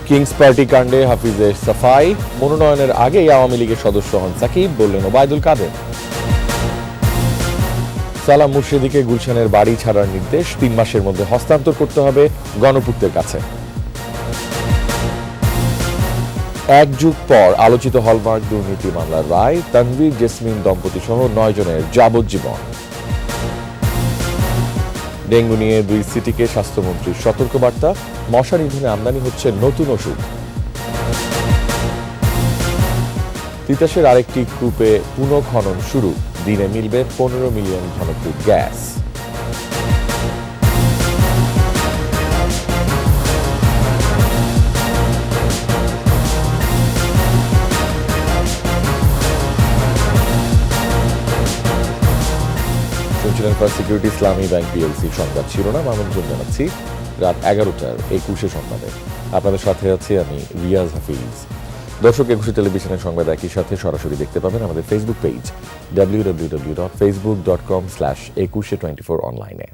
Kings party কাণ্ডে হাফিজের সাফাই, মনোনয়নের আগেই আওয়ামী লীগের সদস্য হন সাকিব, বললেন ওবায়দুল কাদের। সালাম মুর্শেদীকে গুলশানের বাড়ি ছাড়ার নির্দেশ, ৩ মাসের মধ্যে হস্তান্তর করতে হবে গণপূর্তের কাছে। এক যুগ পর আলোচিত হলমার্ক দুর্নীতি মামলার রায়, তানভীর জেসমিন দম্পতি সহ ৯ জনের যাবজ্জীবন। ডেঙ্গু নিয়ে ২ সিটিকে স্বাস্থ্যমন্ত্রীর সতর্কবার্তা, মশা নিধনে আমদানি হচ্ছে নতুন ওষুধ। তিতাসের আরেকটি কূপে পুনঃখনন শুরু, দিনে মিলবে ১৫ মিলিয়ন ঘনফুট গ্যাস। শুনছিলেন ফার্স্ট সিকিউরিটি ইসলামী ব্যাংক পিএলসি সংবাদ শিরোনাম। আমন্ত্রণ জানাচ্ছি রাত ১১টার ২১ সংবাদে। আপনাদের সাথে আছি আমি রিয়াজ হাফিজ। দর্শক, ২১ টেলিভিশনের সংবাদ একই সাথে সরাসরি দেখতে পাবেন আমাদের ফেসবুক পেজ www.facebook.com/2124 অনলাইনে।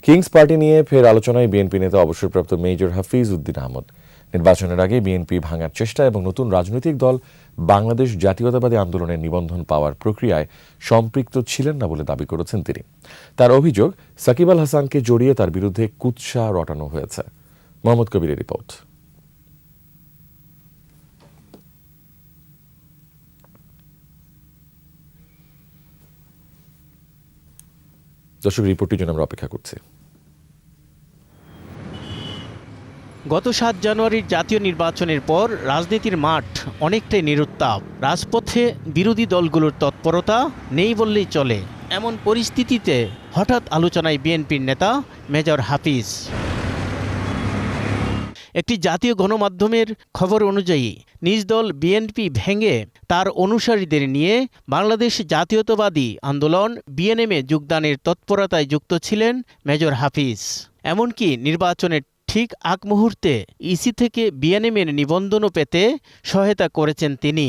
কিংস পার্টি নিয়ে ফের আলোচনায় বিএনপি নেতা অবসরপ্রাপ্ত মেজর হাফিজ উদ্দিন আহমদ। নির্বাচনের আগে বিএনপি ভাঙার চেষ্টা এবং নতুন রাজনৈতিক দল বাংলাদেশ জাতীয়তাবাদী আন্দোলনের নিবন্ধন পাওয়ার প্রক্রিয়ায় সম্পৃক্ত ছিলেন না বলে দাবি করেছেন তিনি। তার অভিযোগ, সাকিব আল হাসানকে জড়িয়ে তার বিরুদ্ধে কুৎসা রটানো হয়েছে। মোহাম্মদ কবিরের রিপোর্ট। দর্শক, রিপোর্টটির জন্য আমরা অপেক্ষা করছি। গত ৭ জানুয়ারির জাতীয় নির্বাচনের পর রাজনীতির মাঠ অনেকটাই নিরুত্তাপ। রাজপথে বিরোধী দলগুলোর তৎপরতা নেই বললেই চলে। এমন পরিস্থিতিতে হঠাৎ আলোচনায় বিএনপির নেতা মেজর হাফিজ। একটি জাতীয় গণমাধ্যমের খবর অনুযায়ী নিজ দল বিএনপি ভেঙে তার অনুসারীদের নিয়ে বাংলাদেশ জাতীয়তাবাদী আন্দোলন বিএনএমে যোগদানের তৎপরতায় যুক্ত ছিলেন মেজর হাফিজ। এমনকি নির্বাচনের ঠিক আগ মুহূর্তে ইসি থেকে বিএনএমের নিবন্ধনও পেতে সহায়তা করেছেন তিনি।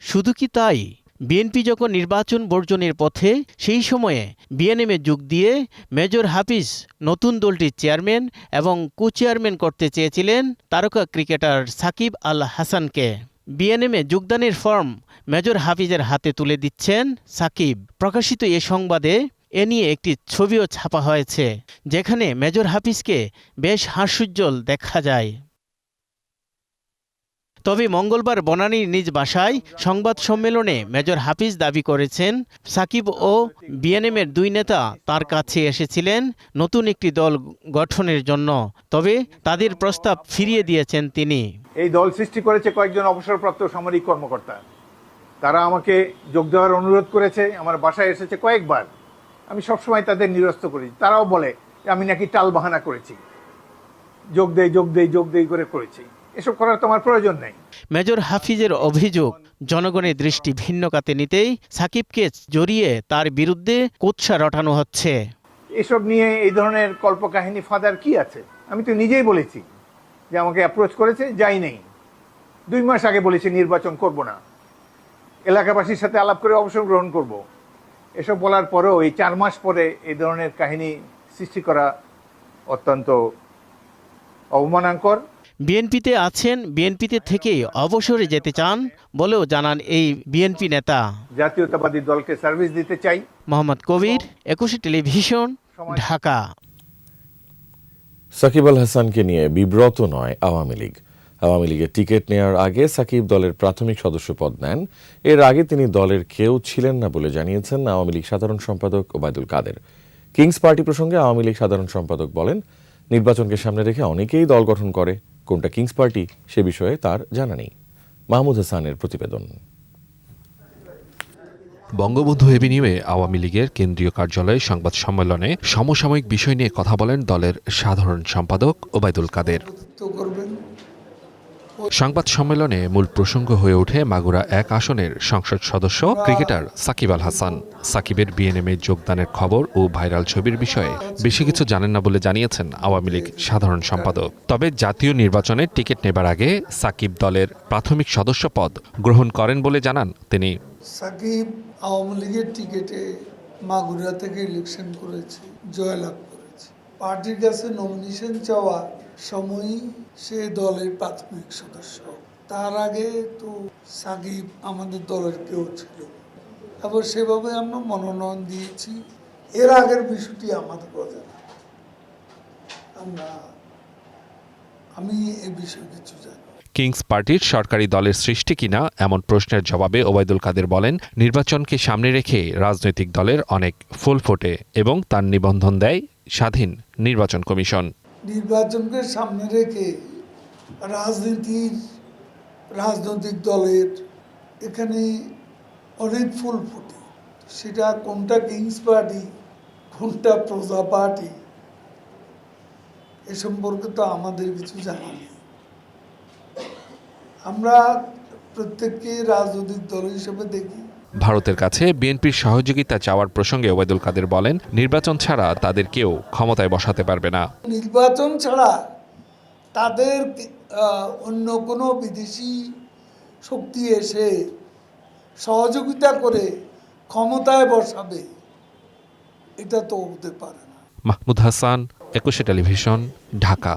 শুধু কি তাই, বিএনপি যখন নির্বাচন বর্জনের পথে, সেই সময়ে বিএনএমে যোগ দিয়ে মেজর হাফিজ নতুন দলটির চেয়ারম্যান এবং কো চেয়ারম্যান করতে চেয়েছিলেন তারকা ক্রিকেটার সাকিব আল হাসানকে। বিএনএমে যোগদানের ফর্ম মেজর হাফিজের হাতে তুলে দিচ্ছেন সাকিব। প্রকাশিত এ সংবাদে এ নিয়ে একটি ছবিও ছাপা হয়েছে, যেখানে মেজর হাফিজকে বেশ হাস্যোজ্জ্বল দেখা যায়। তবে মঙ্গলবার বনানীর নিজ বাসায় সংবাদ সম্মেলনে মেজর হাফিজ দাবি করেছেন, সাকিব ও বিএনএমের ২ নেতা তার কাছে এসেছিলেন নতুন একটি দল গঠনের জন্য, তবে তাদের প্রস্তাব ফিরিয়ে দিয়েছেন তিনি। এই দল সৃষ্টি করেছে কয়েকজন অবসরপ্রাপ্ত সামরিক কর্মকর্তা। তারা আমাকে যোগ দেওয়ার অনুরোধ করেছে, আমার বাসায় এসেছে কয়েকবার। আমি সবসময় তাদের নিরস্ত করেছি। তারাও বলে আমি নাকি টাল বাহানা করেছি, যোগ দেই করে করেছি। এসব করার তোমার প্রয়োজন নেই। মেজর হাফিজের অভিযোগ, জনগণের দৃষ্টি ভিন্ন কাতে নিতেই সাকিবকে জড়িয়ে তার বিরুদ্ধে কুৎসা রটানো হচ্ছে। এসব নিয়ে এই ধরনের কল্পকাহিনী ফাঁদার কি আছে? আমি তো নিজেই বলেছি যে আমাকে অ্যাপ্রোচ করেছে, যাই নেই। ২ মাস আগে বলেছি নির্বাচন করব না, এলাকাবাসীর সাথে আলাপ করে অবসর গ্রহণ করব। এসব বলার পরেও এই ৪ মাস পরে এই ধরনের কাহিনী সৃষ্টি করা অত্যন্ত অবমাননাকর। বিএনপিতে আছেন, বিএনপিতে থেকেই অবসরে যেতে চান বলেও জানান এই বিএনপি নেতা। জাতীয়তাবাদী দলকে সার্ভিস দিতে চাই। মোহাম্মদ কবির, ২১ টেলিভিশন, ঢাকা। সাকিব আল হাসানকে নিয়ে বিব্রত নয় আওয়ামী লীগ। আওয়ামী লীগের টিকিট নেওয়ার আগে সাকিব দলের প্রাথমিক সদস্য পদ নেন। এর আগে তিনি দলের কেউ ছিলেন না বলে জানিয়েছেন আওয়ামী লীগ সাধারণ সম্পাদক ওবায়দুল কাদের। কিংস পার্টি প্রসঙ্গে আওয়ামী লীগ সাধারণ সম্পাদক বলেন, নির্বাচনকে সামনে রেখে অনেকেই দল গঠন করে, কোনটা কিংস পার্টি সে বিষয়ে তার জানা নেই। মাহমুদ হাসানের প্রতিবেদন। বঙ্গবন্ধু এভিনিউয়ে আওয়ামী লীগের কেন্দ্রীয় কার্যালয়ে সংবাদ সম্মেলনে সমসাময়িক বিষয় নিয়ে কথা বলেন দলের সাধারণ সম্পাদক ওবায়দুল কাদের। সংবাদ সম্মেলনে মূল প্রসঙ্গ হয়ে ওঠে মাগুরা ১ আসনের সংসদ সদস্য ক্রিকেটার সাকিব আল হাসান। সাকিবের বিএনএমে যোগদানের খবর ও ভাইরাল ছবির বিষয়ে বেশি কিছু জানেন না বলে জানিয়েছেন আওয়ামী লীগ সাধারণ সম্পাদক। তবে জাতীয় নির্বাচনে টিকিট নেবার আগে সাকিব দলের প্রাথমিক সদস্য পদ গ্রহণ করেন বলে জানান তিনি। সাকিব আওয়ামী লীগের টিকিটে মাগুরা থেকে ইলেকশন করেছে, জয়লাভ করেছে। পার্টির কাছে নমিনেশন চাওয়ার সময়ই সে দলের প্রাথমিক সদস্য। তার আগে তো সাকিব আমাদের দলের কেউ ছিল, তারপর সেভাবে আমরা মনোনয়ন দিয়েছি। এর আগের বিষয়টি আমাদের কথা আমি এ বিষয়ে কিছু জানি। কিংস পার্টির সরকারি দলের সৃষ্টি কিনা এমন প্রশ্নের জবাবে ওবায়দুল কাদের বলেন, নির্বাচনকে সামনে রেখে রাজনৈতিক দলের অনেক ফুল ফোটে এবং তার নিবন্ধন দেয় স্বাধীন নির্বাচন কমিশন। নির্বাচনকে সামনে রেখে রাজনৈতিক দলের এখানে অনেক ফুল ফোটে, সেটা কোনটা কিংস পার্টি কোনটা প্রজা পার্টি এ সম্পর্কে তো আমাদের কিছু জানা নেই। আমরা প্রত্যেককে রাজনৈতিক দল হিসেবে দেখি। ভারতের কাছে বিএনপির সহযোগিতা চাওয়ার প্রসঙ্গে ওবায়দুল কাদের বলেন, নির্বাচন ছাড়া তাদের কেউ ক্ষমতায় বসাতে পারবে না। নির্বাচন ছাড়া তাদের অন্য কোনো বিদেশি শক্তি এসে সহযোগিতা করে ক্ষমতায় বসাবে, এটা তো হতে পারে না। মাহমুদ হাসান, 21 টেলিভিশন, ঢাকা।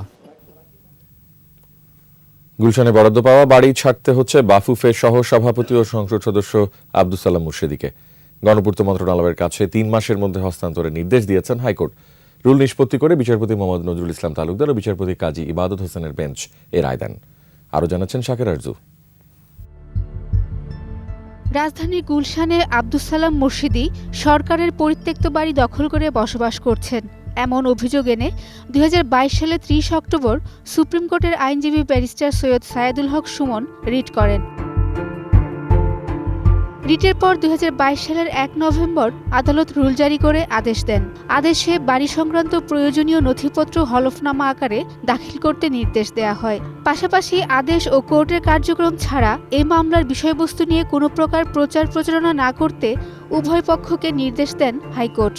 গুলশানে বরাদ্দ পাওয়া বাড়ি ছাড়তে হচ্ছে বাফুফের সহ সভাপতি ও সংসদ সদস্য আব্দুস সালাম মুর্শেদীকে। গণপূর্ত মন্ত্রণালয়ের কাছে 3 মাসের মধ্যে হস্তান্তরের নির্দেশ দিয়েছেন হাইকোর্ট। রুল নিষ্পত্তি করে বিচারপতি মোহাম্মদ নজরুল ইসলাম তালুকদার ও বিচারপতি কাজী ইবাদত হোসেনের বেঞ্চ এ রায় দেন। আরও জানাচ্ছেন শাকের আরজু। রাজধানীর গুলশানে আব্দুস সালাম মুর্শেদী সরকারের পরিত্যক্ত বাড়ি দখল করে বসবাস করছেন এমন অভিযোগ এনে 2022 সালে 30 অক্টোবর সুপ্রিম কোর্টের আইনজীবী ব্যারিস্টার সৈয়দ সায়েদুল হক সুমন রিট করেন। রিটের পর 2022 সালের 1 নভেম্বর আদালত রুল জারি করে আদেশ দেন। আদেশে বাড়ি সংক্রান্ত প্রয়োজনীয় নথিপত্র হলফনামা আকারে দাখিল করতে নির্দেশ দেয়া হয়। পাশাপাশি আদেশ ও কোর্টের কার্যক্রম ছাড়া এই মামলার বিষয়বস্তু নিয়ে কোনো প্রকার প্রচার প্রচারণা না করতে উভয় পক্ষকে নির্দেশ দেন হাইকোর্ট।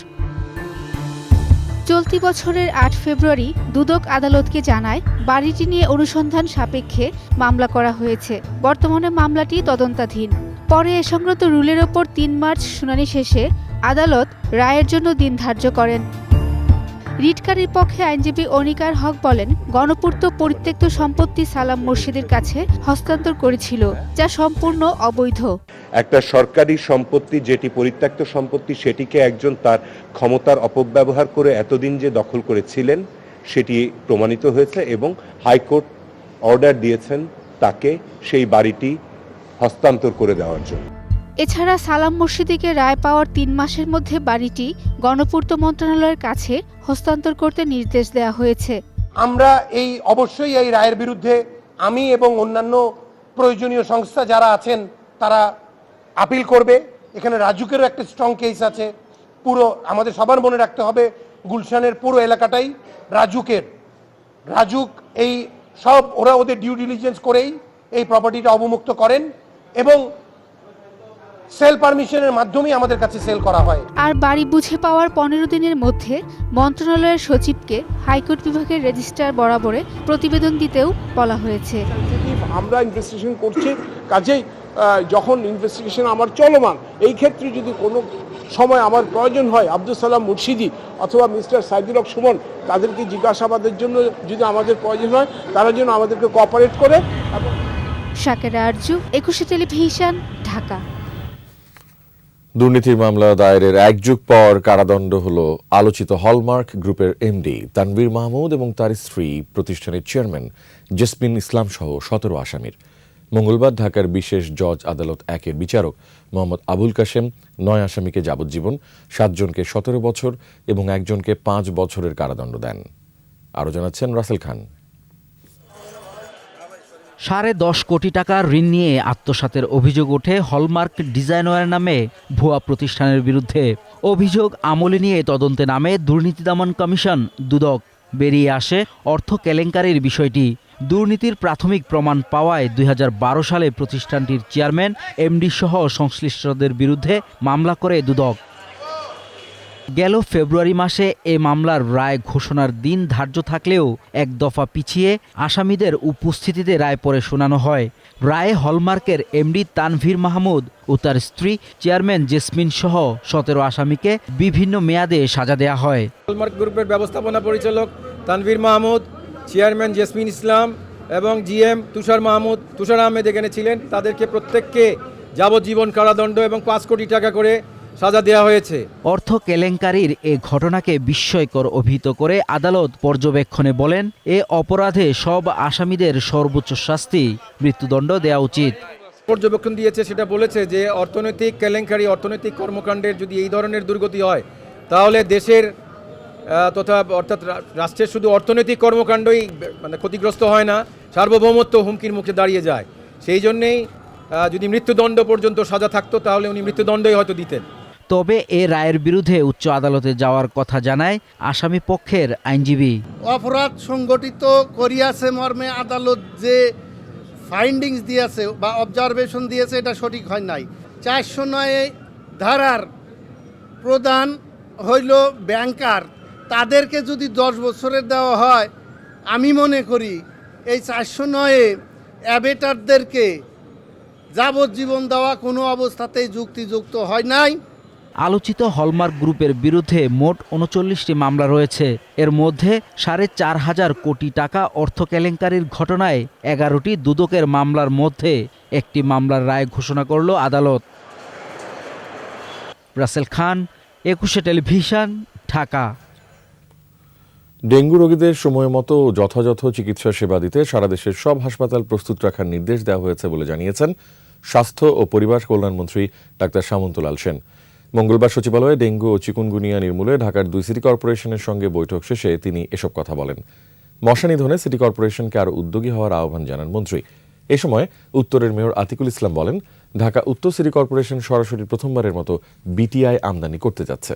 চলতি বছরের 8 ফেব্রুয়ারি দুদক আদালতকে জানায় বাড়িটি নিয়ে অনুসন্ধান সাপেক্ষে মামলা করা হয়েছে। বর্তমানে মামলাটি তদন্তাধীন। পরে এ সংক্রান্ত রুলের ওপর 3 মার্চ শুনানি শেষে আদালত রায়ের জন্য দিন ধার্য করেন। রিটকারীর পক্ষে আইনজীবী অনিকার হক বলেন, গণপূর্ত পরিত্যক্ত সম্পত্তি সালাম মুর্শেদীর কাছে হস্তান্তর করেছিল, যা সম্পূর্ণ অবৈধ। একটা সরকারি সম্পত্তি যেটি পরিত্যক্ত সম্পত্তি, সেটিকে একজন তার ক্ষমতার অপব্যবহার করে এতদিন যে দখল করেছিলেন সেটি প্রমাণিত হয়েছে এবং হাইকোর্ট অর্ডার দিয়েছেন তাকে সেই বাড়িটি হস্তান্তর করে দেওয়ার জন্য। এছাড়া সালাম মুর্শেদীকে রায় পাওয়ার 3 মাসের মধ্যে বাড়িটি গণপূর্ত মন্ত্রণালয়ের কাছে হস্তান্তর করতে নির্দেশ দেওয়া হয়েছে। আমরা অবশ্যই এই রায়ের বিরুদ্ধে আমি এবং অন্যান্য প্রয়োজনীয় সংস্থা যারা আছেন তারা আপিল করবে। এখানে রাজুকেরও একটা স্ট্রং কেস আছে। পুরো আমাদের সবার মনে রাখতে হবে গুলশানের পুরো এলাকাটাই রাজুক এই সব ওরা ওদের ডিউ ডিলিজেন্স করেই এই প্রপার্টিটা অবমুক্ত করেন এবং সেল পারমিশনের মাধ্যমেই আমাদের কাছে সেল করা হয়। আর বাড়ি বুঝে পাওয়ার 15 দিনের মধ্যে মন্ত্রণালয়ের সচিবকে হাইকোর্ট বিভাগের রেজিস্ট্রার বরাবরে প্রতিবেদন দিতেও বলা হয়েছে। আমরা ইনভেস্টিগেশন করছি, কাজেই যখন ইনভেস্টিগেশন আমার চলমান, এই ক্ষেত্রে যদি কোনো সময় আমার প্রয়োজন হয় আব্দুস সালাম মুর্শেদী অথবা মিস্টার সাইদুল হক সুমন তাদেরকে জিজ্ঞাসাবাদের জন্য যদি আমাদের প্রয়োজন হয়, তারা যেন আমাদেরকে কোঅপারেট করে। শাকের আরজু, 21 টেলিভিশন, ঢাকা। দুর্নীতির মামলা দায়েরের 1 যুগ পর কারাদণ্ড হল আলোচিত হলমার্ক গ্রুপের এমডি তানভীর মাহমুদ এবং তার স্ত্রী প্রতিষ্ঠানের চেয়ারম্যান জেসমিন ইসলাম সহ 17 আসামির। মঙ্গলবার ঢাকার বিশেষ জজ আদালত 1-এর বিচারক মোহাম্মদ আবুল কাশেম 9 আসামিকে যাবজ্জীবন, 7 জনকে 17 বছর এবং 1 জনকে 5 বছরের কারাদণ্ড দেন। আরও জানাচ্ছেন রাসেল খান। 10.5 কোটি টাকার ঋণ নিয়ে আত্মসাতের অভিযোগ ওঠে হলমার্ক ডিজাইনওয়্যার নামে ভুয়া প্রতিষ্ঠানের বিরুদ্ধে। অভিযোগ আমলে নিয়ে তদন্তে নামে দুর্নীতি দমন কমিশন দুদক। বেরিয়ে আসে অর্থ কেলেঙ্কারির বিষয়টি। দুর্নীতির প্রাথমিক প্রমাণ পাওয়ায় 2012 সালে প্রতিষ্ঠানটির চেয়ারম্যান এমডি সহ সংশ্লিষ্টদের বিরুদ্ধে মামলা করে দুদক। গেল ফেব্রুয়ারি মাসে এ মামলার রায় ঘোষণার দিন ধার্য থাকলেও এক দফা পিছিয়ে আসামিদের উপস্থিতিতে রায় পরে শোনানো হয়। রায়ে হলমার্কের এমডি তানভীর মাহমুদ ও তার স্ত্রী চেয়ারম্যান জেসমিন সহ 17 আসামিকে বিভিন্ন মেয়াদে সাজা দেয়া হয়। হলমার্ক গ্রুপের ব্যবস্থাপনা পরিচালক তানভীর মাহমুদ, চেয়ারম্যান জেসমিন ইসলাম এবং জিএম তুষার আহমেদ এখানে ছিলেন। তাদেরকে প্রত্যেককে যাবজ্জীবন কারাদণ্ড এবং 5 কোটি টাকা করে সাজা দেওয়া হয়েছে। অর্থ কেলেঙ্কারির এ ঘটনাকে বিস্ময়কর অভিহিত করে আদালত পর্যবেক্ষণে বলেন, এ অপরাধে সব আসামিদের সর্বোচ্চ শাস্তি মৃত্যুদণ্ড দেওয়া উচিত। পর্যবেক্ষণ দিয়েছে, সেটা বলেছে যে অর্থনৈতিক কেলেঙ্কারি, অর্থনৈতিক কর্মকাণ্ডের যদি এই ধরনের দুর্গতি হয় তাহলে দেশের অর্থাৎ রাষ্ট্রের শুধু অর্থনৈতিক কর্মকাণ্ডই মানে ক্ষতিগ্রস্ত হয় না, সার্বভৌমত্ব হুমকির মুখে দাঁড়িয়ে যায়। সেই জন্যেই যদি মৃত্যুদণ্ড পর্যন্ত সাজা থাকতো তাহলে উনি মৃত্যুদণ্ডই হয়তো দিতেন। তবে এ রায়ের বিরুদ্ধে উচ্চ আদালতে যাওয়ার কথা জানায় আসামি পক্ষের আইনজীবী। অপরাধ সংগঠিত করিয়াছে মর্মে আদালত যে ফাইন্ডিংস দিয়েছে বা অবজারভেশন দিয়েছে এটা সঠিক হয় নাই। 409 ধারার প্রধান হইল ব্যাংকার, তাদেরকে যদি 10 বছরের দেওয়া হয়, আমি মনে করি এই 409 অ্যাবেটারদেরকে যাবজ্জীবন দেওয়া কোনো অবস্থাতেই যুক্তিযুক্ত হয় নাই। আলোচিত হলমার্ক গ্রুপের বিরুদ্ধে মোট 39টি মামলা রয়েছে। এর মধ্যে 4.5 কোটি টাকা অর্থ কেলেঙ্কারির ঘটনায় 11টি দুদকের মামলার মধ্যে একটি মামলার রায় ঘোষণা করল আদালত। রাসেল খান, 21 টেলিভিশন, ঢাকা। ডেঙ্গু রোগীদের সময় মতো যথাযথ চিকিৎসা সেবা দিতে সারা দেশের সব হাসপাতাল প্রস্তুত রাখার নির্দেশ দেওয়া হয়েছে বলে জানিয়েছেন স্বাস্থ্য ও পরিবার কল্যাণমন্ত্রী ডাক্তার সামন্তলাল সেন। মঙ্গলবার সচিবালয়ে ডেঙ্গু ও চিকুনগুনিয়া নির্মূলে ঢাকার 2 সিটি কর্পোরেশনের সঙ্গে বৈঠক শেষে তিনি এসব কথা বলেন। মশা নিধনে সিটি কর্পোরেশনকে আরও উদ্যোগী হওয়ার আহ্বান জানান মন্ত্রী। এ সময় উত্তরের মেয়র আতিকুল ইসলাম বলেন, ঢাকা উত্তর সিটি কর্পোরেশন সরাসরি প্রথমবারের মতো বিটিআই আমদানি করতে যাচ্ছে।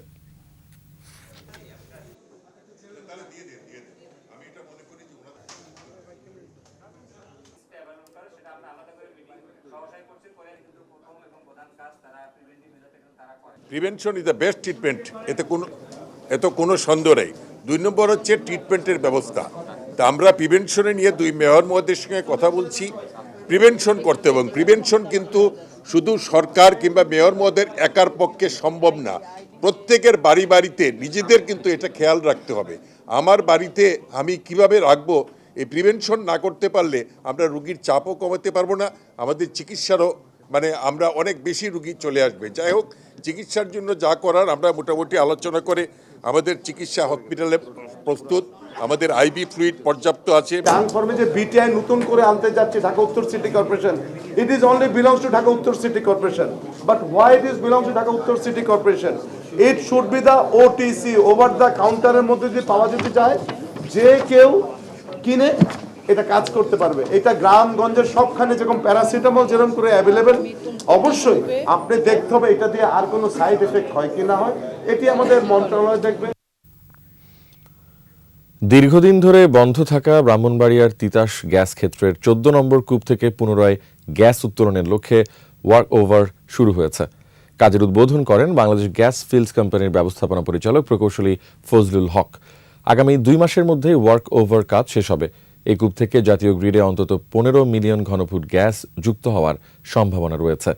Prevention is the best treatment, এতে কোনো সন্দেহ নেই। 2 নম্বর হচ্ছে ট্রিটমেন্টের ব্যবস্থা। তা আমরা প্রিভেনশনে নিয়ে 2 মেয়র মহোদয়ের সঙ্গে কথা বলছি, প্রিভেনশন করতে, এবং প্রিভেনশন কিন্তু শুধু সরকার কিংবা মেয়র মহোদয়ের একার পক্ষে সম্ভব না। প্রত্যেকের বাড়িতে নিজেদের কিন্তু এটা খেয়াল রাখতে হবে। আমার বাড়িতে আমি কিভাবে রাখবো, এই প্রিভেনশন না করতে পারলে আমরা রুগীর চাপও কমাতে পারবো না, আমাদের চিকিৎসারও আমরা অনেক বেশি রুগী চলে আসবে। যাই হোক, চিকিৎসার জন্য যা করার আমরা মোটামুটি আলোচনা করে আমাদের চিকিৎসা হসপিটালে প্রস্তুত, আমাদের আইবি ফ্লুইড পর্যাপ্ত আছে। ট্রান্সফর্মে যে বিটিআই নতুন করে আনতে যাচ্ছে Dhaka Uttar city corporation, it is only belongs to Dhaka Uttar city corporation. But why it is belongs to Dhaka Uttar city corporation? It should be the OTC, over the কাউন্টারের মধ্যে যদি পাওয়া যেতে চায়, যে কেউ কিনে এটা কাজ করতে পারবে। এটা গ্রামগঞ্জের সবখানে যেরকম প্যারাসিটামল যেরকম করে অ্যাভেলেবেল, অবশ্যই আপনি দেখতে হবে এটা দিয়ে আর কোনো সাইড এফেক্ট হয় কি না হয়, এটি আমাদের মন্ত্রণালয় দেখবে। দীর্ঘদিন ধরে বন্ধ থাকা ব্রাহ্মণবাড়িয়ার তিতাস গ্যাস ক্ষেত্রের 14 নম্বর কূপ থেকে পুনরায় গ্যাস উত্তোলনের লক্ষ্যে ওয়ার্ক ওভার শুরু হয়েছে। কাজের উদ্বোধন করেন বাংলাদেশ গ্যাস ফিল্ডস কোম্পানির ব্যবস্থাপনা পরিচালক প্রকৌশলী ফজলুল হক। আগামী 2 মাসের মধ্যে ওয়ার্ক ওভার কাজ শেষ হবে। এই কূপ থেকে জাতীয় গ্রিডে অন্তত 15 মিলিয়ন ঘনফুট গ্যাস যুক্ত হওয়ার সম্ভাবনা রয়েছে।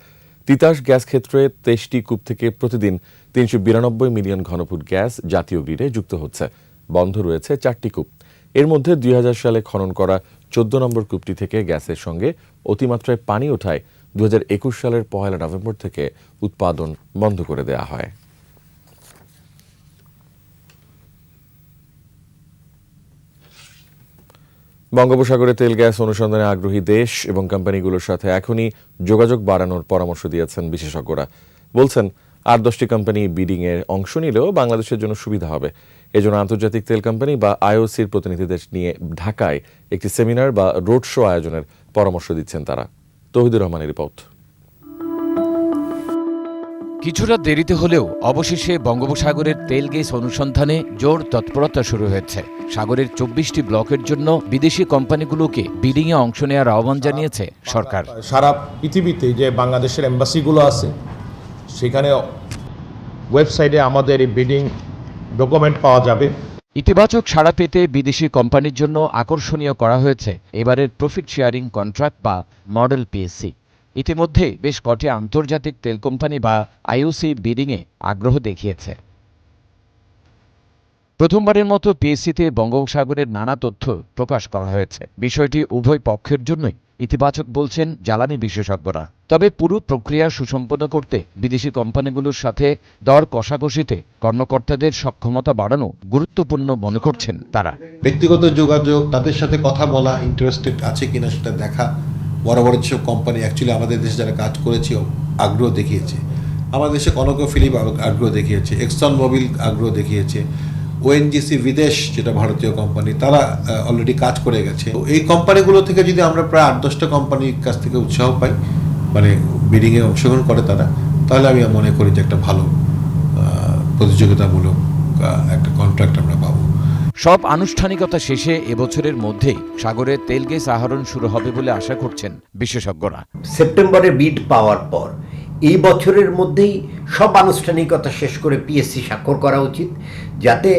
তিতাস গ্যাস ক্ষেত্রে 23টি কূপ থেকে প্রতিদিন 392 মিলিয়ন ঘনফুট গ্যাস জাতীয় গ্রিডে যুক্ত হচ্ছে। বন্ধ রয়েছে 4টি কূপ। এর মধ্যে 2000 সালে খনন করা 14 নম্বর কূপটি থেকে গ্যাসের সঙ্গে অতিমাত্রায় পানি ওঠায় 2021 সালের 1 নভেম্বর থেকে উৎপাদন বন্ধ করে দেওয়া হয়। বঙ্গোপসাগরে তেল গ্যাস অনুসন্ধানে আগ্রহী দেশ এবং কোম্পানিগুলোর সাথে এখনই যোগাযোগ বাড়ানোর পরামর্শ দিয়েছেন বিশেষজ্ঞরা। বলছেন, 8-10টি কোম্পানি বিডিংয়ে অংশ নিলেও বাংলাদেশের জন্য সুবিধা হবে। এজন্য আন্তর্জাতিক তেল কোম্পানি বা আইওসির প্রতিনিধিদের নিয়ে ঢাকায় একটি সেমিনার বা রোড শো আয়োজনের পরামর্শ দিচ্ছেন তারা। তৌহিদুর রহমানের রিপোর্ট। কিছুটা দেরিতে হলেও অবশেষে বঙ্গোপসাগরের তেল গ্যাস অনুসন্ধানে জোর তৎপরতা শুরু হয়েছে। সাগরের 24টি ব্লকের জন্য বিদেশি কোম্পানিগুলোকে বিডিংয়ে অংশ নেওয়ার আহ্বান জানিয়েছে সরকার। সারা পৃথিবীতে যে বাংলাদেশের এম্বাসিগুলো আছে, সেখানে ওয়েবসাইটে আমাদের এই বিডিং ডকুমেন্ট পাওয়া যাবে। ইতিবাচক সাড়া পেতে বিদেশি কোম্পানির জন্য আকর্ষণীয় করা হয়েছে এবারের প্রফিট শেয়ারিং কন্ট্রাক্ট বা মডেল পিএসসি। ইতিমধ্যে বেশ কটি আন্তর্জাতিক তেল কোম্পানি বা আইওসি বিডিংয়ে আগ্রহ দেখিয়েছে। প্রথমবারের মতো পিএসসিতে বঙ্গোপসাগরের নানা তথ্য প্রকাশ করা হয়েছে। বিষয়টি উভয় পক্ষের জন্যই ইতিবাচক বলছেন জ্বালানি বিশেষজ্ঞরা। তবে পুরো প্রক্রিয়া সুসম্পন্ন করতে বিদেশি কোম্পানিগুলোর সাথে দর কষাকষিতে কর্মকর্তাদের সক্ষমতা বাড়ানো গুরুত্বপূর্ণ মনে করছেন তারা। ব্যক্তিগত যোগাযোগ, তাদের সাথে কথা বলা, ইন্টারেস্টেড আছে কিনা সেটা দেখা। বড় বড় যেসব কোম্পানি অ্যাকচুয়ালি আমাদের দেশে যারা কাজ করেছে আগ্রহ দেখিয়েছে। আমাদের দেশে কনক ফিলিপ আগ্রহ দেখিয়েছে, এক্সন মোবিল আগ্রহ দেখিয়েছে, ওএনজিসি বিদেশ যেটা ভারতীয় কোম্পানি, তারা অলরেডি কাজ করে গেছে। তো এই কোম্পানিগুলো থেকে যদি আমরা প্রায় 8-10টা কোম্পানির কাছ থেকে উৎসাহ পাই, মানে বিডিংয়ে অংশগ্রহণ করে তারা, তাহলে আমি মনে করি যে একটা ভালো প্রতিযোগিতামূলক একটা কন্ট্রাক্ট আমরা পাবো। সব আনুষ্ঠানিকতা শেষে এবছরের মধ্যেই সাগরে তেল গ্যাস আহরণ শুরু হবে বলে আশা করছেন বিশেষজ্ঞরা। সেপ্টেম্বরে বিড পাওয়ার পর এই বছরের মধ্যেই সব আনুষ্ঠানিকতা শেষ করে পিএসসি স্বাক্ষর করা উচিত, যাতে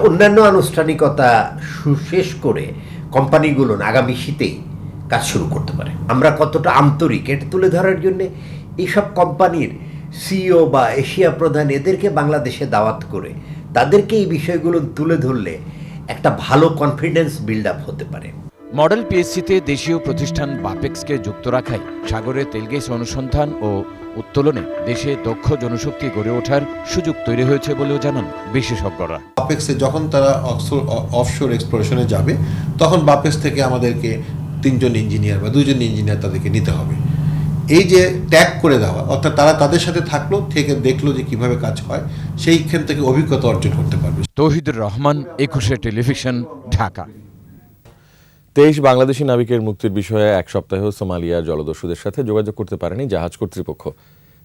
অন্যান্য আনুষ্ঠানিকতা শেষ করে কোম্পানিগুলো আগামী শীতেই কাজ শুরু করতে পারে। আমরা কতটা আন্তরিক এটা তুলে ধরার জন্য এইসব কোম্পানির সিইও বা এশিয়া প্রধান এদেরকে বাংলাদেশে দাওয়াত করে তাদেরকে এই বিষয়গুলো তুলে ধরলে একটা ভালো কনফিডেন্স বিল্ড আপ হতে পারে। মডেল পিএসসিতে দেশীয় প্রতিষ্ঠান বাপেক্সকে যুক্ত রাখায় সাগরে তেল গ্যাস অনুসন্ধান ও উত্তোলনে দেশে দক্ষ জনশক্তি গড়ে ওঠার সুযোগ তৈরি হয়েছে বলেও জানান বিশেষজ্ঞরা। বাপেক্সে যখন তারা অফশোর এক্সপ্লোরেশনে যাবে, তখন বাপেক্স থেকে আমাদেরকে 3 জন ইঞ্জিনিয়ার বা 2 জন ইঞ্জিনিয়ার তাদেরকে নিতে হবে। এই যে ট্যাগ করে দেওয়া, অর্থাৎ তারা তাদের সাথে থাকলো, থেকে দেখলো যে কিভাবে কাজ হয়, সেইখান থেকে অভিজ্ঞতা অর্জন করতে পারবে। তৌহিদুর রহমান, 21 টেলিভিশন, ঢাকা। 23 বাংলাদেশি নাবিকের মুক্তির বিষয়ে এক সপ্তাহেও সোমালিয়ার জলদস্যুদের সাথে যোগাযোগ করতে পারেনি জাহাজ কর্তৃপক্ষ।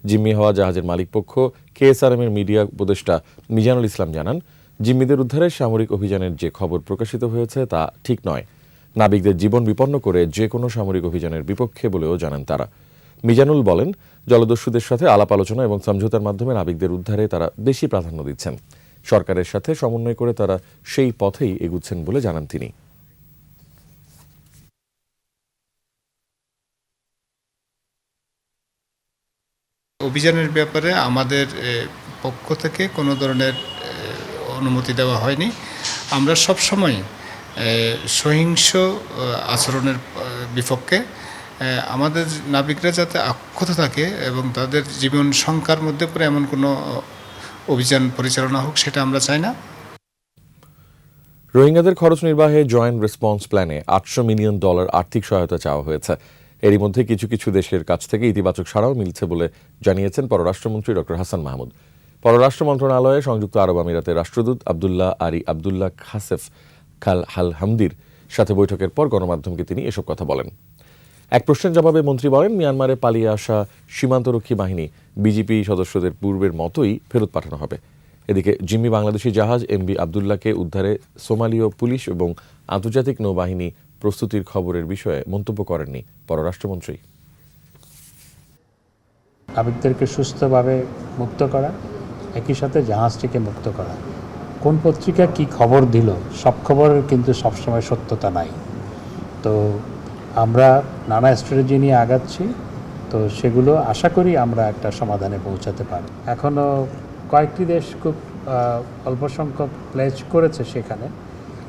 জিম্মি হওয়া জাহাজের মালিকপক্ষ কেএসআরএম এর মিডিয়া উপদেষ্টা মিজানুল ইসলাম জানান, জিম্মিদের উদ্ধারে সামরিক অভিযানের যে খবর প্রকাশিত হয়েছে তা ঠিক নয়। নাবিকদের জীবন বিপন্ন করে যে কোনো সামরিক অভিযানের বিপক্ষে বলেও জানান তারা। মিজানুল বলেন, জলদস্যুদের সাথে আলাপ আলোচনা এবং সমঝোতার মাধ্যমে নাবিকদের উদ্ধারে তারা বেশি প্রাধান্য দিচ্ছেন। সরকারের সাথে সমন্বয় করে তারা সেই পথেই এগুচ্ছেন বলে জানান তিনি। অভিযানের ব্যাপারে আমাদের পক্ষ থেকে কোনো ধরনের অনুমতি দেওয়া হয়নি। আমরা সবসময় সহিংস আচরণের বিপক্ষে। আমাদের নাবিকরা যাতে অক্ষত থাকে এবং তাদের জীবন শঙ্কার মধ্যে পড়ে এমন কোনো অভিযান পরিচালনা হোক, সেটা আমরা চাই না। রোহিঙ্গাদের খরচ নির্বাহে জয়েন্ট রেসপন্স প্ল্যানে $800 মিলিয়ন আর্থিক সহায়তা চাওয়া হয়েছে। এরই মধ্যে কিছু কিছু দেশের কাছ থেকে ইতিবাচক সাড়াও মিলছে বলে জানিয়েছেন পররাষ্ট্রমন্ত্রী ডক্টর হাসান মাহমুদ। পররাষ্ট্র মন্ত্রণালয়ে সংযুক্ত আরব আমিরাতের রাষ্ট্রদূত আবদুল্লাহ আরি আবদুল্লাহ খাসেফ খাল হামদির সাথে বৈঠকের পর গণমাধ্যমকে তিনি এসব কথা বলেন। এক প্রশ্নের জবাবে মন্ত্রী বলেন, মিয়ানমারে পালিয়ে আসা সীমান্তরক্ষী বাহিনী বিজিপি সদস্যদের পূর্বের মতোই ফেরত পাঠানো হবে। এদিকে জিম্মি বাংলাদেশি জাহাজ এমবি আবদুল্লাহকে উদ্ধারে সোমালীয় পুলিশ এবং আন্তর্জাতিক নৌবাহিনী প্রস্তুতির খবরের বিষয়ে মন্তব্য করেননি পররাষ্ট্রমন্ত্রী। নাবিকদেরকে সুস্থভাবে মুক্ত করা, একই সাথে জাহাজটিকে মুক্ত করা। কোন পত্রিকা কি খবর দিল, সব খবরের কিন্তু সবসময় সত্যতা নাই। তো আমরা নানা স্ট্র্যাটেজি নিয়ে আগাচ্ছি, তো সেগুলো আশা করি আমরা একটা সমাধানে পৌঁছাতে পারি। এখনও কয়েকটি দেশ খুব অল্প সংখ্যক প্লেজ করেছে সেখানে,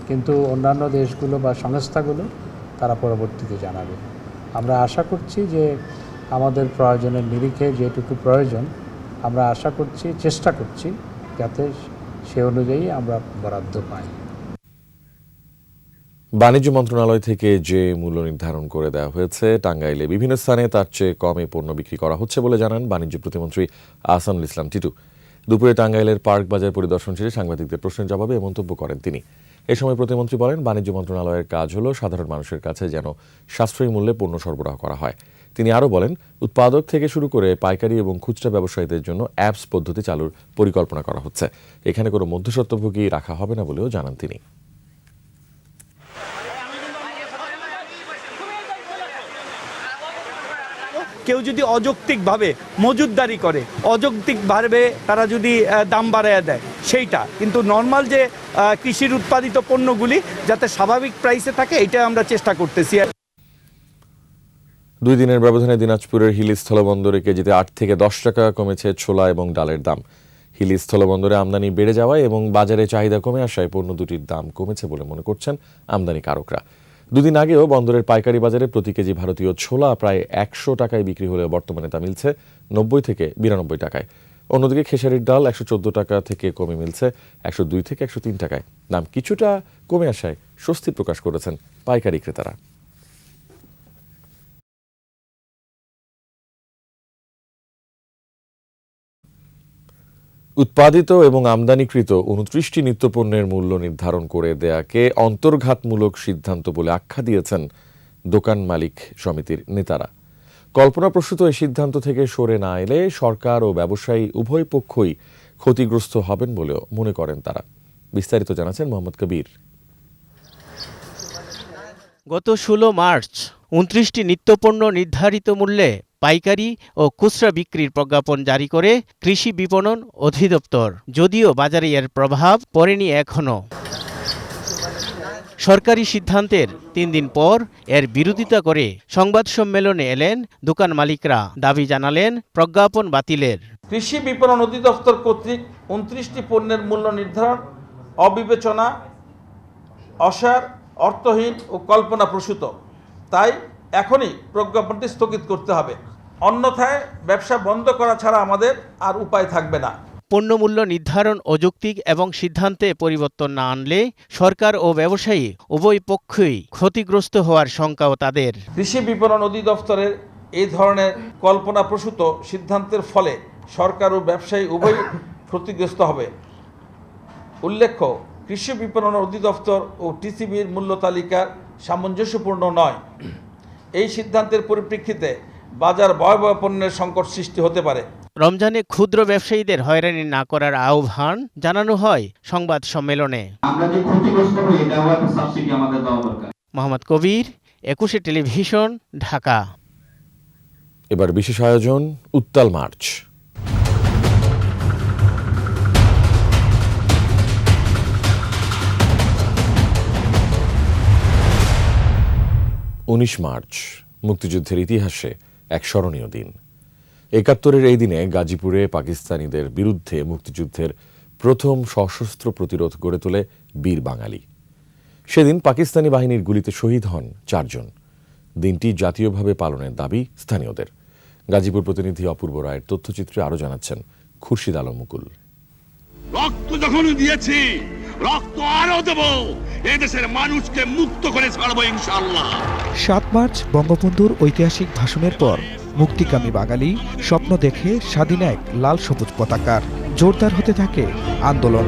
কিন্তু অন্যান্য দেশগুলো বা সংস্থাগুলো তারা পরবর্তীতে জানাবে। আমরা আশা করছি যে আমাদের প্রয়োজনের নিরিখে যেটুকু প্রয়োজন আমরা আশা করছি, চেষ্টা করছি যাতে সে অনুযায়ী আমরা বরাদ্দ পাই। বাণিজ্য মন্ত্রণালয় থেকে যে মূল্য নির্ধারণ করে দেওয়া হয়েছে, টাঙ্গাইলে বিভিন্ন স্থানে তার চেয়ে কমে পণ্য বিক্রি করা হচ্ছে বলে জানান বাণিজ্য প্রতিমন্ত্রী আহসানুল ইসলাম টিটু। দুপুরে টাঙ্গাইলের পার্ক বাজার পরিদর্শন শেষে সাংবাদিকদের প্রশ্নের জবাবে এ মন্তব্য করেন তিনি। এ সময় প্রতিমন্ত্রী বলেন, বাণিজ্য মন্ত্রণালয়ের কাজ হল সাধারণ মানুষের কাছে যেন সাশ্রয়ী মূল্যে পণ্য সরবরাহ করা হয়। তিনি আরও বলেন, উৎপাদক থেকে শুরু করে পাইকারি এবং খুচরা ব্যবসায়ীদের জন্য অ্যাপস পদ্ধতি চালুর পরিকল্পনা করা হচ্ছে। এখানে কোনো মধ্যস্বত্বভোগী রাখা হবে না বলেও জানান তিনি। কেউ যদি অযৌক্তিকভাবে মজুতদারি করে, অযৌক্তিকভাবে তারা যদি দাম বাড়াইয়া দেয়, সেইটা, কিন্তু নর্মাল যে কৃষির উৎপাদিত পণ্যগুলি যাতে স্বাভাবিক প্রাইসে থাকে এটা আমরা চেষ্টা করতেছি। 2 দিনের ব্যবধানে দিনাজপুরের হিলি স্থলবন্দরে কেজিতে 8 থেকে 10 টাকা কমেছে ছোলা এবং ডালের দাম। হিলি স্থলবন্দরে আমদানি বেড়ে যাওয়ায় এবং বাজারে চাহিদা কমে আসায় পণ্য দুটির দাম কমেছে বলে মনে করছেন আমদানিকারকরা। 2 দিন আগেও বন্দরের পাইকারি বাজারে প্রতি কেজি ভারতীয় ছোলা প্রায় 100 টাকায় বিক্রি হলেও বর্তমানে তা মিলছে 90 থেকে 92 টাকায়। অন্যদিকে খেসারির ডাল 114 টাকা থেকে কমে মিলছে 102 থেকে 103 টাকায়। দাম কিছুটা কমে আসায় স্বস্তি প্রকাশ করেছেন পাইকারি ক্রেতারা। উৎপাদিত এবং আমদানিকৃত 29টি নিত্যপণ্যের মূল্য নির্ধারণ করে দেয়াকে অন্তর্ঘাতমূলক সিদ্ধান্ত বলে আখ্যা দিয়েছেন দোকান মালিক সমিতির নেতারা। কল্পনাপ্রসূত এই সিদ্ধান্ত থেকে সরে না এলে সরকার ও ব্যবসায়ী উভয় পক্ষই ক্ষতিগ্রস্ত হবেন বলেও মনে করেন তারা। বিস্তারিত জানাচ্ছেন মোহাম্মদ কবির। গত 16 মার্চ 29টি নিত্যপণ্য নির্ধারিত মূল্যে পাইকারি ও খুচরা বিক্রির প্রজ্ঞাপন জারি করে কৃষি বিপণন অধিদপ্তর। যদিও বাজারে এর প্রভাব পড়েনি এখনো। সরকারি সিদ্ধান্তের 3 দিন পর এর বিরোধিতা করে সংবাদ সম্মেলনে এলেন দোকান মালিকরা। দাবি জানালেন প্রজ্ঞাপন বাতিলের। কৃষি বিপণন অধিদপ্তর কর্তৃক 29টি পণ্যের মূল্য নির্ধারণ অবিবেচনা, অসার, অর্থহীন ও কল্পনাপ্রসূত। তাই এখনই প্রজ্ঞাপনটি স্থগিত করতে হবে, অন্যথায় ব্যবসা বন্ধ করা ছাড়া আমাদের আর উপায় থাকবে না। পণ্যমূল্য নির্ধারণ অযৌক্তিক এবং সিদ্ধান্তে পরিবর্তন না আনলে সরকার ও ব্যবসায়ী উভয় পক্ষই ক্ষতিগ্রস্ত হওয়ার শঙ্কাও তাদের। কৃষি বিপণন অধিদপ্তরের এই ধরনের কল্পনাপ্রসূত সিদ্ধান্তের ফলে সরকার ও ব্যবসায়ী উভয় ক্ষতিগ্রস্ত হবে। উল্লেখ্য, কৃষি বিপণন অধিদপ্তর ও টিসিবির মূল্য তালিকা সামঞ্জস্যপূর্ণ নয়। এই সিদ্ধান্তের পরিপ্রেক্ষিতে বাজার ভয়াবহ পণ্যের সংকট সৃষ্টি হতে পারে। রমজানে ক্ষুদ্র ব্যবসায়ীদের হয়রানি না করার আহ্বান জানানো হয় সংবাদ সম্মেলনে। মোহাম্মদ কবির, 21 টেলিভিশন, ঢাকা। এবার বিশেষ আয়োজন উত্তাল মার্চ। মার্চ মুক্তিযুদ্ধের ইতিহাসে এক স্মরণীয় দিন। 71-এর এই দিনে গাজীপুরে পাকিস্তানিদের বিরুদ্ধে মুক্তিযুদ্ধের প্রথম সশস্ত্র প্রতিরোধ গড়ে তোলে বীর বাঙালি। সেদিন পাকিস্তানি বাহিনীর গুলিতে শহীদ হন 4 জন। দিনটি জাতীয়ভাবে পালনের দাবি স্থানীয়দের। গাজীপুর প্রতিনিধি অপূর্ব রায়ের তথ্যচিত্রে আরও জানাচ্ছেন খুরশিদ আলম মুকুল। রক্ত যখন দিয়েছি, রক্ত আরো দেব, এদেশের মানুষকে মুক্ত করে ছাড়বো ইনশাআল্লাহ। 7 মার্চ বঙ্গবন্ধুর ঐতিহাসিক ভাষণের পর মুক্তিকামী বাঙালি স্বপ্ন দেখে স্বাধীন এক লাল সবুজ পতাকার। জোরদার হতে থাকে আন্দোলন।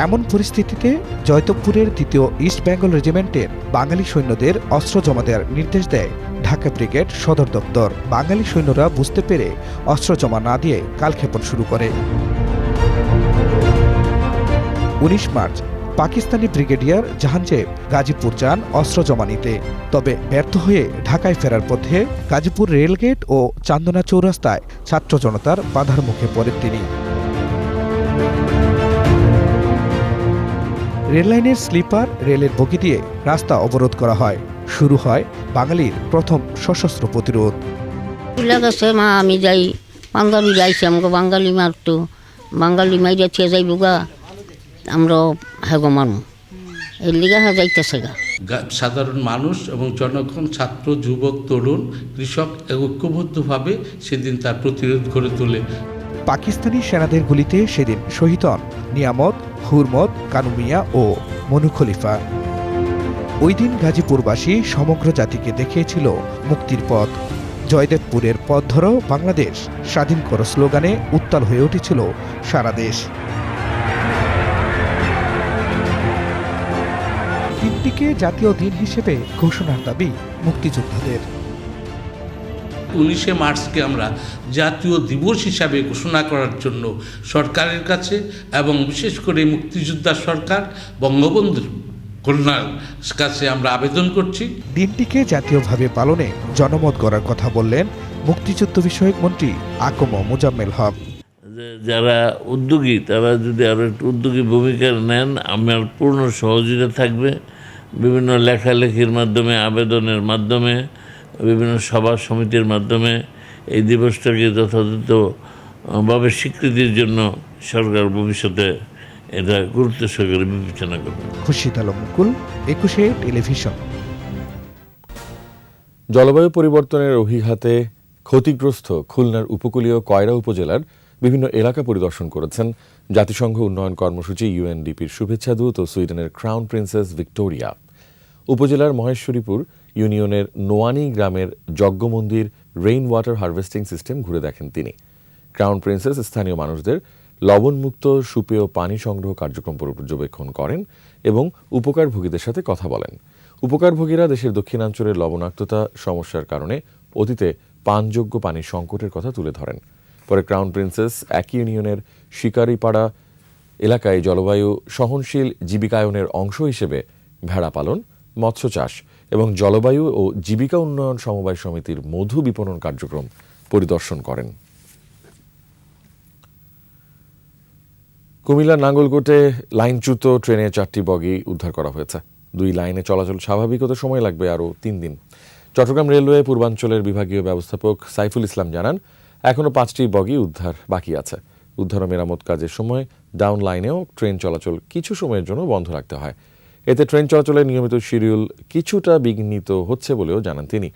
এমন পরিস্থিতিতে জয়দেবপুরের 2য় ইস্ট বেঙ্গল রেজিমেন্টের বাঙালি সৈন্যদের অস্ত্র জমা দেওয়ার নির্দেশ দেয় ঢাকা ব্রিগেড সদর দপ্তর। বাঙালি সৈন্যরা বুঝতে পেরে অস্ত্র জমা না দিয়ে কালক্ষেপণ শুরু করে। 19 মার্চ পাকিস্তানি ব্রিগেডিয়ার জাহানজেব গাজীপুর যান অস্ত্র জমা নিতে। তবে ব্যর্থ হয়ে ঢাকায় ফেরার পথে গাজীপুর রেলগেট ও চান্দনা চৌরাস্তায় ছাত্র জনতার বাধার মুখে পড়েন তিনি। রেললাইনের স্লিপার রেলের বগি দিয়ে রাস্তা অবরোধ করা হয়। শুরু হয় বাঙালির প্রথম সশস্ত্র প্রতিরোধ। আমি যাই বাঙালি যাইছি, আমাকে বাঙালি মারতো, বাঙালি মাইরা ছে যাইব গা, আমরা হেগো মারমু, এর লিগা যাইতেছে গা। সাধারণ মানুষ এবং জনগণ, ছাত্র, যুবক, তরুণ, কৃষক ঐক্যবদ্ধভাবে সেদিন তার প্রতিরোধ গড়ে তোলে। পাকিস্তানি সেনাদের গুলিতে সেদিন শহীদ হন নিয়ামত, হুরমত, কানুমিয়া ও মনু খলিফা। ওই দিন গাজীপুরবাসী সমগ্র জাতিকে দেখিয়েছিল মুক্তির পথ। জয়দেবপুরের পথ ধরো বাংলাদেশ, স্বাধীন করো স্লোগানে উত্তাল হয়ে উঠেছিল সারা দেশ। দিনটিকে জাতীয় দিন হিসেবে ঘোষণার দাবি মুক্তিযোদ্ধাদের। 19 মার্চকে আমরা জাতীয় দিবস হিসাবে ঘোষণা করার জন্য সরকারের কাছে এবং বিশেষ করে মুক্তিযোদ্ধা সরকার বঙ্গবন্ধুর কন্যার কাছে আমরা আবেদন করছি। দিনটিকে জাতীয়ভাবে পালনে জনমত গড়ার কথা বললেন মুক্তিযুদ্ধ বিষয়ক মন্ত্রী আকম মোজাম্মেল হক। যারা উদ্যোগী তারা যদি আরও একটু উদ্যোগী ভূমিকা নেন, আমার পূর্ণ সহযোগিতা থাকবে। বিভিন্ন লেখালেখির মাধ্যমে, আবেদনের মাধ্যমে, বিভিন্ন সভা সমিতির মাধ্যমে এই দিবসটাকে যথাযথভাবে স্বীকৃতির জন্য সরকার ভবিষ্যতে এটা গুরুত্ব সহকারে বিবেচনা করবে। খুরশিদ আলম মুকুল, 21 টেলিভিশন। জলবায়ু পরিবর্তনের অভিঘাতে ক্ষতিগ্রস্ত খুলনার উপকূলীয় কয়রা উপজেলার বিভিন্ন এলাকা পরিদর্শন করেছেন জাতিসংঘ উন্নয়ন কর্মসূচি UNDPর শুভেচ্ছা দূত ও সুইডেনের ক্রাউন প্রিন্সেস ভিক্টোরিয়া। উপজেলার মহেশ্বরীপুর ইউনিয়নের নোয়ানি গ্রামের যজ্ঞমন্দির রেইন ওয়াটার হারভেস্টিং সিস্টেম ঘুরে দেখেন তিনি। ক্রাউন প্রিন্সেস স্থানীয় মানুষদের লবণমুক্ত সুপেয় পানি সংগ্রহ কার্যক্রম পর্যবেক্ষণ করেন এবং উপকারভোগীদের সাথে কথা বলেন। উপকারভোগীরা দেশের দক্ষিণাঞ্চলের লবণাক্ততা সমস্যার কারণে অতীতে পানযোগ্য পানির সংকটের কথা তুলে ধরেন। পরে ক্রাউন প্রিন্সেস একই ইউনিয়নের শিকারিপাড়া এলাকায় জলবায়ু সহনশীল জীবিকায়নের অংশ হিসেবে ভেড়া পালন, মৎস্য চাষ এবং জলবায়ু ও জীবিকা উন্নয়ন সমবায় সমিতির মধু বিপণন কার্যক্রম পরিদর্শন করেন। কুমিল্লার নাঙ্গলকোটে লাইনচ্যুত ট্রেনে 4টি বগি উদ্ধার করা হয়েছে। 2 লাইনে চলাচল স্বাভাবিক হতে সময় লাগবে আরও 3 দিন। চট্টগ্রাম রেলওয়ে পূর্বাঞ্চলের বিভাগীয় ব্যবস্থাপক সাইফুল ইসলাম জানান, এখনও 5টি বগি উদ্ধার বাকি আছে। উদ্ধার ও মেরামত কাজের সময় ডাউন লাইনেও ট্রেন চলাচল কিছু সময়ের জন্য বন্ধ রাখতে হয়। এতে ট্রেন চলাচলের নিয়মিত শিডিউল কিছুটা বিঘ্নিত হচ্ছে বলেও জানান তিনি।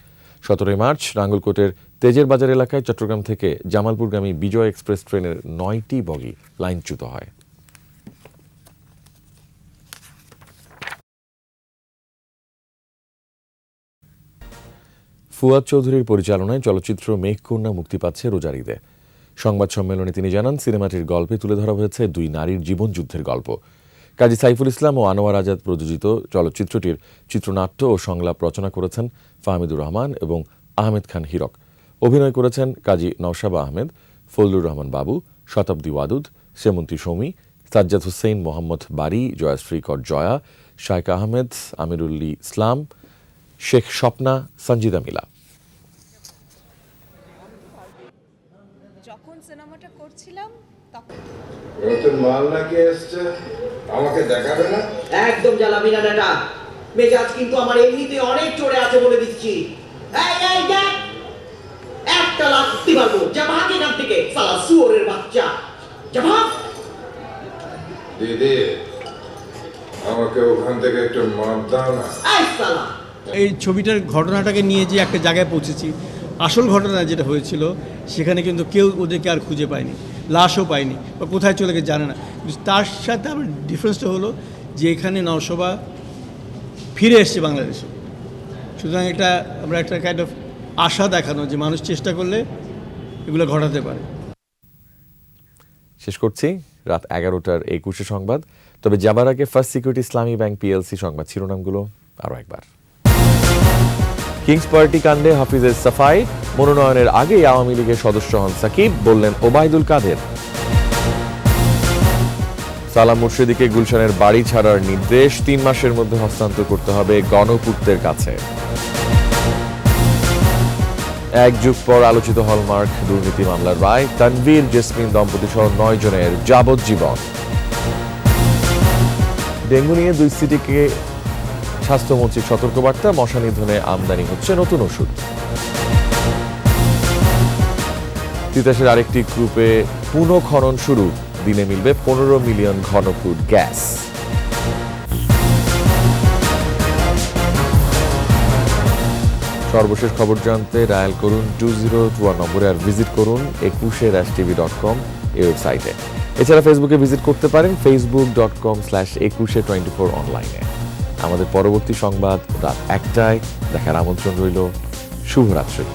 17 মার্চ নাঙ্গলকোটের তেজের বাজার এলাকায় চট্টগ্রাম থেকে জামালপুরগামী বিজয় এক্সপ্রেস ট্রেনের 9টি বগি লাইনচ্যুত হয়। ফুয়াদ চৌধুরীর পরিচালনায় চলচ্চিত্র মেঘকন্যা মুক্তি পাচ্ছে রোজার ঈদে। সংবাদ সম্মেলনে তিনি জানান, সিনেমাটির গল্পে তুলে ধরা হয়েছে 2 নারীর জীবনযুদ্ধের গল্প। কাজী সাইফুল ইসলাম ও আনোয়ার আজাদ প্রযোজিত চলচ্চিত্রটির চিত্রনাট্য ও সংলাপ রচনা করেছেন ফাহমিদুর রহমান এবং আহমেদ খান হীরক। অভিনয় করেছেন কাজী নওশাবা আহমেদ, ফজলুর রহমান বাবু, শতাব্দী ওয়াদুদ, সেমন্তী সৌমি, সাজ্জাদ হুসেইন, মোহাম্মদ বারি, জয়াশ্রী কর জয়া, শাইখ আহমেদ, আমিরুল্লি ইসলাম, শেখ স্বপ্না, সঞ্জিদা মিলা। যখন সিনেমাটা করছিলাম তখন নতুন মাল নাকি এসছে, আমাকে দেখাবে না? একদম জ্বালাবি না বেটা, মেজাজ কিন্তু আমার এমনিতে অনেক চড়ে আছে বলে দিচ্ছি। এই এই দেখ, একটা লাথি মারবো, যা ভাগ এখান থেকে শালা শুয়োরের বাচ্চা, যা ভাগ। দিদি, আমাকে ওখান থেকে একটু মাপ দাও না। এই শালা, এই ছবিটার ঘটনাটাকে নিয়ে যে একটা জায়গায় পৌঁছেছি, আসল ঘটনা যেটা হয়েছিল সেখানে কিন্তু কেউ ওদেরকে আর খুঁজে পায়নি, লাশও পায়নি বা কোথায় চলে গেছে জানে না। কিন্তু তার সাথে আমার ডিফারেন্সটা হলো যে এখানে নওশোবা ফিরে এসছে বাংলাদেশে। সুতরাং আমরা একটা কাইন্ড অফ আশা দেখানো যে মানুষ চেষ্টা করলে এগুলো ঘটাতে পারে। শেষ করছি রাত 11টার 21 সংবাদ। তবে যাবার আগে ফার্স্ট সিকিউরিটি ইসলামী ব্যাংক PLC সংবাদ শিরোনামগুলো আরও একবার। কিংস পার্টি কাণ্ডে হাফিজের সাফাই, মনোনয়নের আগেই আওয়ামী লীগের সদস্য হন সাকিব, বললেন ওবায়দুল কাদের। সালাম মুর্শেদীকে গুলশানের বাড়ি ছাড়ার নির্দেশ, 3 মাসের মধ্যে হস্তান্তর করতে হবে গণপূর্তের কাছে। 1 যুগ পর আলোচিত হলমার্ক দুর্নীতি মামলার রায়, তানভীর জেসমিন দম্পতি সহ 9 জনের যাবজ্জীবন। ডেঙ্গু নিয়ে 2 সিটিকে স্বাস্থ্যমন্ত্রীর সতর্কবার্তা, মশা নিধনে আমদানি হচ্ছে নতুন ওষুধ। তিতাসের আরেকটি কূপে পুনঃখনন শুরু, দিনে মিলবে 15 মিলিয়ন ঘনফুট গ্যাস। সর্বশেষ খবর জানতে ডায়াল করুন 2021 নম্বরে, আর ভিজিট করুন 21.tv.com এই ওয়েবসাইটে। এছাড়া ফেসবুকে ভিজিট করতে পারেন facebook.com/2124 অনলাইনে। আমাদের পরবর্তী সংবাদ রাত 1টায় দেখার আমন্ত্রণ রইল। শুভরাত্রি।